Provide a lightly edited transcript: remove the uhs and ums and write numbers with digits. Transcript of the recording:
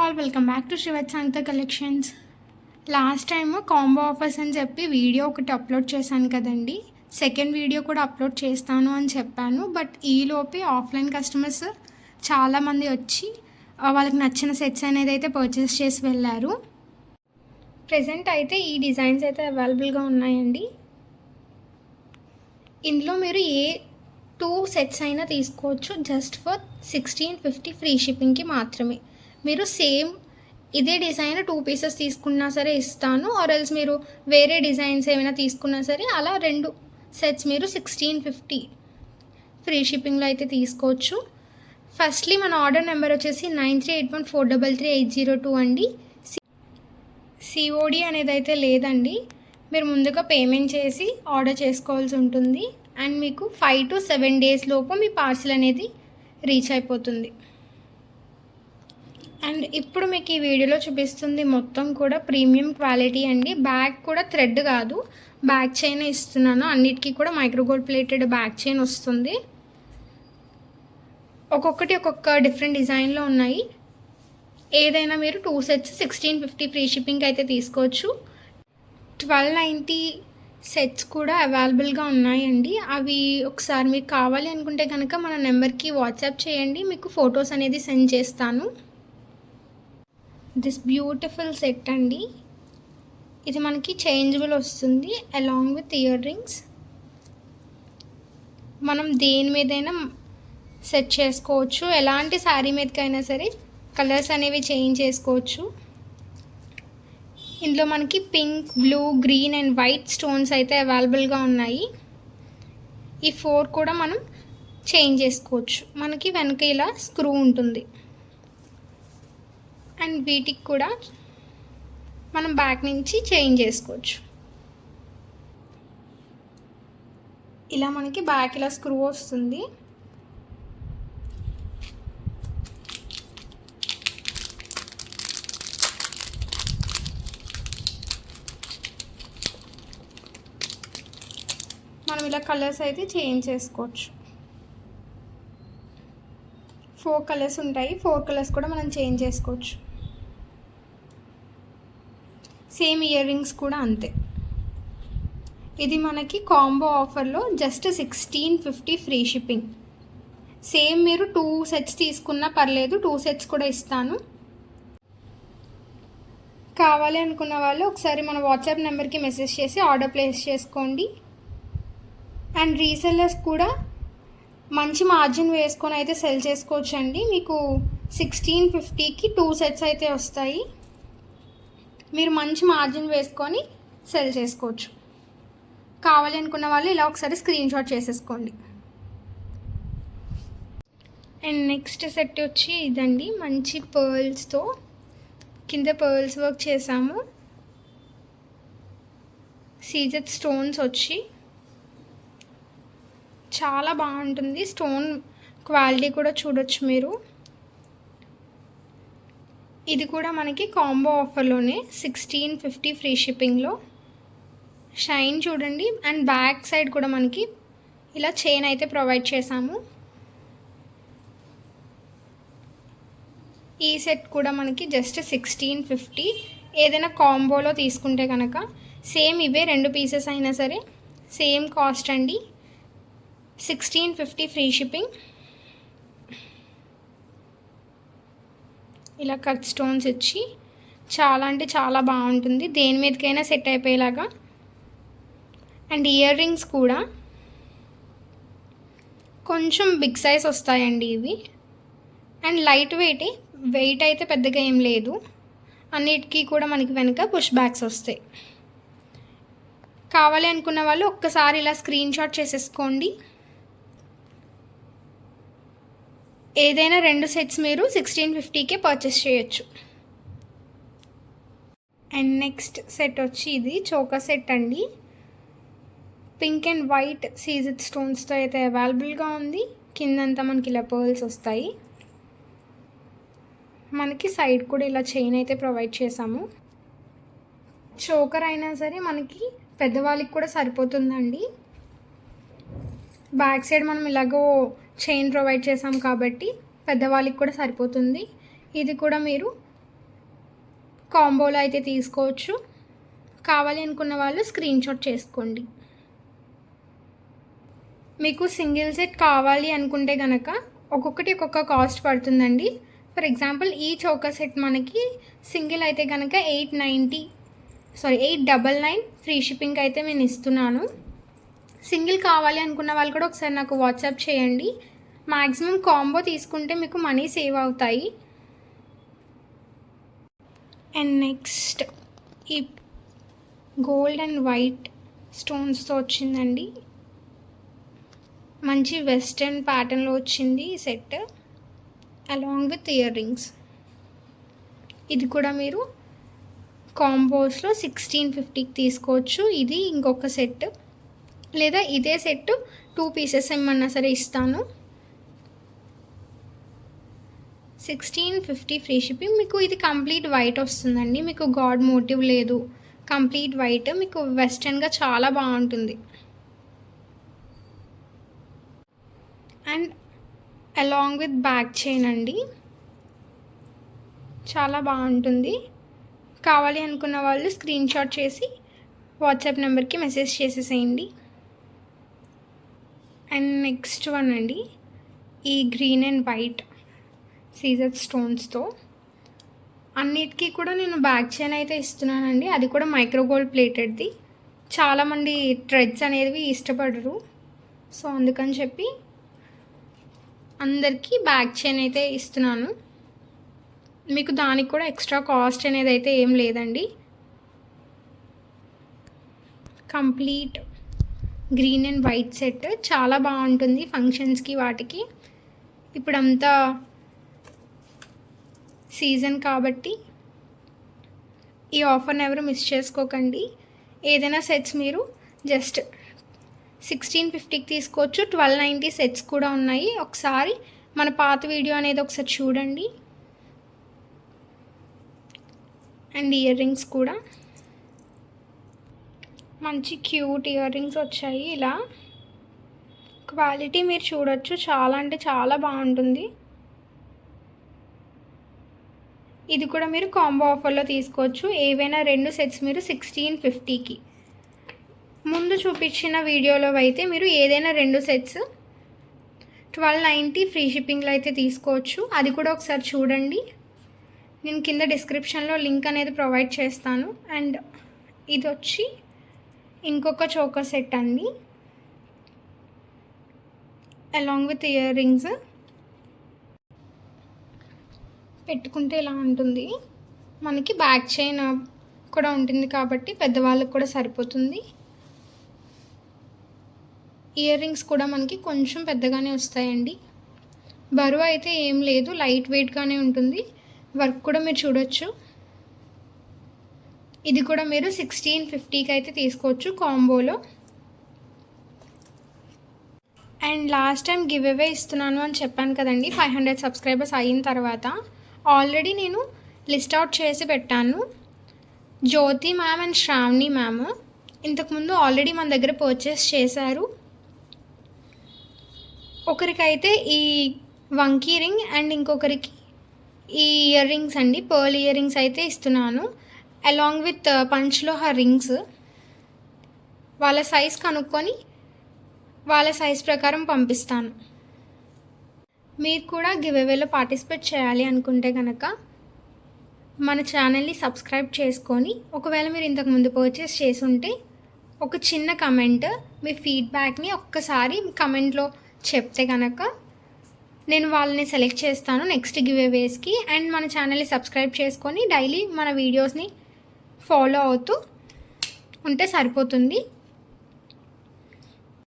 All welcome back to Srivatsa Sangeetha collections. Last time combo offers అని చెప్పి video ఒకటి upload చేశాను కదండి. సెకండ్ వీడియో కూడా అప్లోడ్ చేస్తాను అని చెప్పాను. బట్ ఈలోపే ఆఫ్లైన్ కస్టమర్స్ చాలామంది వచ్చి వాళ్ళకి నచ్చిన సెట్స్ అనేది అయితే పర్చేస్ చేసి వెళ్ళారు. ప్రజెంట్ అయితే ఈ డిజైన్స్ అయితే అవైలబుల్గా ఉన్నాయండి. ఇందులో మీరు ఏ 2 సెట్స్ అయినా తీసుకోవచ్చు. జస్ట్ ఫర్ 1650 ఫ్రీ షిప్పింగ్కి మాత్రమే. మీరు సేమ్ ఇదే డిజైన్ 2 పీసెస్ తీసుకున్నా సరే ఇస్తాను. ఆర్ ఎల్స్ మీరు వేరే డిజైన్స్ ఏమైనా తీసుకున్నా సరే అలా 2 సెట్స్ మీరు 1650 ఫ్రీ షిప్పింగ్లో అయితే తీసుకోవచ్చు. ఫస్ట్లీ మన ఆర్డర్ నెంబర్ వచ్చేసి 9381433802 అండి. సిఓడి అనేది అయితే లేదండి. మీరు ముందుగా పేమెంట్ చేసి ఆర్డర్ చేసుకోవాల్సి ఉంటుంది. అండ్ మీకు 5 to 7 days లోపు మీ పార్సిల్ అనేది రీచ్ అయిపోతుంది. అండ్ ఇప్పుడు మీకు ఈ వీడియోలో చూపిస్తుంది మొత్తం కూడా ప్రీమియం క్వాలిటీ అండి. బ్యాక్ కూడా థ్రెడ్ కాదు, బ్యాక్ చైన్ ఇస్తున్నాను. అన్నిటికీ కూడా మైక్రోగోల్డ్ ప్లేటెడ్ బ్యాక్ చైన్ వస్తుంది. ఒక్కొక్కటి ఒక్కొక్క డిఫరెంట్ డిజైన్లో ఉన్నాయి. ఏదైనా మీరు 2 sets 1650 ఫ్రీ షిప్పింగ్ అయితే తీసుకోవచ్చు. 1290 సెట్స్ కూడా అవైలబుల్గా ఉన్నాయండి. అవి ఒకసారి మీకు కావాలి అనుకుంటే కనుక మన నెంబర్కి వాట్సాప్ చేయండి, మీకు ఫొటోస్ అనేది సెండ్ చేస్తాను. దిస్ బ్యూటిఫుల్ సెట్ అండి. ఇది మనకి చేంజబుల్ వస్తుంది అలాంగ్ విత్ ఇయర్ రింగ్స్. మనం దేని మీదైనా సెట్ చేసుకోవచ్చు. ఎలాంటి శారీ మీదకైనా సరే కలర్స్ అనేవి చేంజ్ చేసుకోవచ్చు. ఇందులో మనకి pink, blue, green and white stones అయితే అవైలబుల్గా ఉన్నాయి. ఈ 4 కూడా మనం చేంజ్ చేసుకోవచ్చు. మనకి వెనక ఇలా స్క్రూ ఉంటుంది. అండ్ వీటికి కూడా మనం బ్యాక్ నుంచి చేంజ్ చేసుకోవచ్చు. ఇలా మనకి బ్యాక్ ఇలా స్క్రూ వస్తుంది. మనం ఇలా కలర్స్ అయితే చేంజ్ చేసుకోవచ్చు. 4 కలర్స్ ఉంటాయి. 4 కలర్స్ కూడా మనం చేంజ్ చేసుకోవచ్చు. సేమ్ ఇయర్ రింగ్స్ కూడా అంతే. ఇది మనకి కాంబో ఆఫర్లో జస్ట్ 1650 ఫ్రీ షిప్పింగ్. సేమ్ మీరు 2 sets తీసుకున్నా పర్లేదు, 2 sets కూడా ఇస్తాను. కావాలి అనుకున్న వాళ్ళు ఒకసారి మన వాట్సాప్ నెంబర్కి మెసేజ్ చేసి ఆర్డర్ ప్లేస్ చేసుకోండి. అండ్ రీసెల్లర్స్ కూడా మంచి మార్జిన్ వేసుకొని అయితే సెల్ చేసుకోవచ్చు అండి. మీకు 1650కి 2 sets అయితే వస్తాయి. మీరు మంచి మార్జిన్ వేసుకొని సెల్ చేసుకోవచ్చు. కావాలి అనుకున్న వాళ్ళు ఇలా ఒకసారి స్క్రీన్ షాట్ చేసేసుకోండి. అండ్ నెక్స్ట్ సెట్ వచ్చి ఇదండి. మంచి పర్ల్స్తో కింద పర్ల్స్ వర్క్ చేసాము. సీజెడ్ స్టోన్స్ వచ్చి చాలా బాగుంటుంది. స్టోన్ క్వాలిటీ కూడా చూడొచ్చు మీరు. ఇది కూడా మనకి కాంబో ఆఫర్లోనే 1650 ఫ్రీ షిప్పింగ్లో. షైన్ చూడండి. అండ్ బ్యాక్ సైడ్ కూడా మనకి ఇలా చైన్ అయితే ప్రొవైడ్ చేసాము. ఈ సెట్ కూడా మనకి జస్ట్ 1650. ఏదైనా కాంబోలో తీసుకుంటే కనుక సేమ్ ఇవే 2 పీసెస్ అయినా సరే సేమ్ కాస్ట్ అండి. 1650 ఫ్రీ షిప్పింగ్. ఇలా కట్ స్టోన్స్ ఇచ్చి చాలా అంటే చాలా బాగుంటుంది. దేని మీదకైనా సెట్ అయిపోయేలాగా. అండ్ ఇయర్ రింగ్స్ కూడా కొంచెం బిగ్ సైజ్ వస్తాయండి ఇవి. అండ్ లైట్ వెయిట్ అయితే పెద్దగా ఏం లేదు. అన్నిటికీ కూడా మనకి వెనుక పుష్ బ్యాక్స్ వస్తాయి. కావాలి అనుకున్న వాళ్ళు ఒక్కసారి ఇలా స్క్రీన్ షాట్ చేసేసుకోండి. ఏదైనా 2 sets మీరు 1650కే పర్చేస్ చేయొచ్చు. అండ్ నెక్స్ట్ సెట్ వచ్చి ఇది చోకా సెట్ అండి. పింక్ అండ్ వైట్ సీజెడ్ స్టోన్స్తో అయితే అవైలబుల్గా ఉంది. కిందంతా మనకి ఇలా పర్ల్స్ వస్తాయి. మనకి సైడ్ కూడా ఇలా చైన్ అయితే ప్రొవైడ్ చేసాము. చోకర్ అయినా సరే మనకి పెద్దవాళ్ళకి కూడా సరిపోతుందండి. బ్యాక్ సైడ్ మనం ఇలాగో చైన్ ప్రొవైడ్ చేసాం కాబట్టి పెద్దవాళ్ళకి కూడా సరిపోతుంది. ఇది కూడా మీరు కాంబోలో అయితే తీసుకోవచ్చు. కావాలి అనుకున్న వాళ్ళు స్క్రీన్ షాట్ చేసుకోండి. మీకు సింగిల్ సెట్ కావాలి అనుకుంటే కనుక ఒక్కొక్కటి ఒక్కొక్క కాస్ట్ పడుతుందండి. ఫర్ ఎగ్జాంపుల్ ఈ చోకర్ సెట్ మనకి సింగిల్ అయితే కనుక 899 ఫ్రీ షిప్పింగ్ అయితే నేను ఇస్తున్నాను. సింగిల్ కావాలి అనుకున్న వాళ్ళు కూడా ఒకసారి నాకు వాట్సాప్ చేయండి. మ్యాక్సిమం కాంబో తీసుకుంటే మీకు మనీ సేవ్ అవుతాయి. అండ్ నెక్స్ట్ ఈ గోల్డ్ అండ్ వైట్ స్టోన్స్తో వచ్చిందండి. మంచి వెస్ట్రన్ ప్యాటర్న్లో వచ్చింది ఈ set along with ear rings. ఇది కూడా మీరు కాంబోస్లో 1650కి తీసుకోవచ్చు. ఇది ఇంకొక సెట్, లేదా ఇదే సెట్ 2 పీసెస్ ఏమన్నా సరే ఇస్తాను. 1650 ఫ్రీ షిప్పింగ్. మీకు ఇది కంప్లీట్ వైట్ వస్తుందండి. మీకు గాడ్ మోటివ్ లేదు, కంప్లీట్ వైట్. మీకు వెస్ట్రన్గా చాలా బాగుంటుంది. And along with back chain అండి, చాలా బాగుంటుంది. కావాలి అనుకున్న వాళ్ళు స్క్రీన్ షాట్ చేసి వాట్సాప్ నెంబర్కి మెసేజ్ చేసేసేయండి. అండ్ నెక్స్ట్ వన్ అండి, ఈ గ్రీన్ అండ్ వైట్ సీజర్ స్టోన్స్తో అన్నిటికీ కూడా నేను బ్యాక్ చైన్ అయితే ఇస్తున్నానండి. అది కూడా మైక్రో గోల్డ్ ప్లేటెడ్ది. చాలామంది థ్రెడ్స్ అనేవి ఇష్టపడరు, సో అందుకని చెప్పి అందరికీ బ్యాక్ చైన్ అయితే ఇస్తున్నాను. మీకు దానికి కూడా ఎక్స్ట్రా కాస్ట్ అనేది అయితే ఏం లేదండి. Complete green and white set చాలా బాగుంటుంది ఫంక్షన్స్కి వాటికి. ఇప్పుడంతా సీజన్ కాబట్టి ఈ ఆఫర్ని ఎవరు మిస్ చేసుకోకండి. ఏదైనా సెట్స్ మీరు జస్ట్ 1650కి తీసుకోవచ్చు. 1290 సెట్స్ కూడా ఉన్నాయి. ఒకసారి మన పాత వీడియో అనేది ఒకసారి చూడండి. అండ్ ఇయర్ రింగ్స్ కూడా మంచి క్యూట్ ఇయర్ రింగ్స్ వచ్చాయి. ఇలా క్వాలిటీ మీరు చూడొచ్చు, చాలా అంటే చాలా బాగుంటుంది. ఇది కూడా మీరు కాంబో ఆఫర్లో తీసుకోవచ్చు. ఏవైనా 2 సెట్స్ మీరు 1650కి. ముందు చూపించిన వీడియోలో అయితే మీరు ఏదైనా 2 సెట్స్ 1290 ఫ్రీ షిప్పింగ్లో అయితే తీసుకోవచ్చు. అది కూడా ఒకసారి చూడండి. నేను కింద డిస్క్రిప్షన్లో లింక్ అనేది ప్రొవైడ్ చేస్తాను. అండ్ ఇది వచ్చి ఇంకొక చోకర్ సెట్ అండి, అలాంగ్ విత్ ఇయర్ రింగ్స్. పెట్టుకుంటే ఇలా ఉంటుంది. మనకి బ్యాక్ చైన్ కూడా ఉంటుంది కాబట్టి పెద్దవాళ్ళకి కూడా సరిపోతుంది. ఇయర్ రింగ్స్ కూడా మనకి కొంచెం పెద్దగానే వస్తాయండి. బరువు అయితే ఏం లేదు, లైట్ వెయిట్గానే ఉంటుంది. వర్క్ కూడా మీరు చూడొచ్చు. ఇది కూడా మీరు 1650కి అయితే తీసుకోవచ్చు కాంబోలో. And last time give away ఇస్తున్నాను అని చెప్పాను కదండి 500 సబ్స్క్రైబర్స్ అయిన తర్వాత. ఆల్రెడీ నేను లిస్ట్ అవుట్ చేసి పెట్టాను. జ్యోతి మ్యామ్ అండ్ శ్రావణి మ్యామ్ ఇంతకుముందు ఆల్రెడీ మన దగ్గర పర్చేస్ చేశారు. ఒకరికైతే ఈ వంకీ రింగ్ అండ్ ఇంకొకరికి ఈ ఇయర్ రింగ్స్ అండి, పర్ల్ ఇయర్ రింగ్స్ అయితే ఇస్తున్నాను అలాంగ్ విత్ పంచ్లోహ రింగ్స్. వాళ్ళ సైజ్ కనుక్కొని వాళ్ళ సైజ్ ప్రకారం పంపిస్తాను. మీరు కూడా గివ్ అవేలో పార్టిసిపేట్ చేయాలి అనుకుంటే కనుక మన ఛానల్ని సబ్స్క్రైబ్ చేసుకొని, ఒకవేళ మీరు ఇంతకుముందు పర్చేస్ చేసి ఉంటే ఒక చిన్న కమెంట్, మీ ఫీడ్బ్యాక్ని ఒక్కసారి కమెంట్లో చెప్తే కనుక నేను వాళ్ళని సెలెక్ట్ చేస్తాను నెక్స్ట్ గివ్ అవేస్కి. అండ్ మన ఛానల్ని సబ్స్క్రైబ్ చేసుకొని డైలీ మన వీడియోస్ని ఫాలో అవుతూ ఉంటే సరిపోతుంది.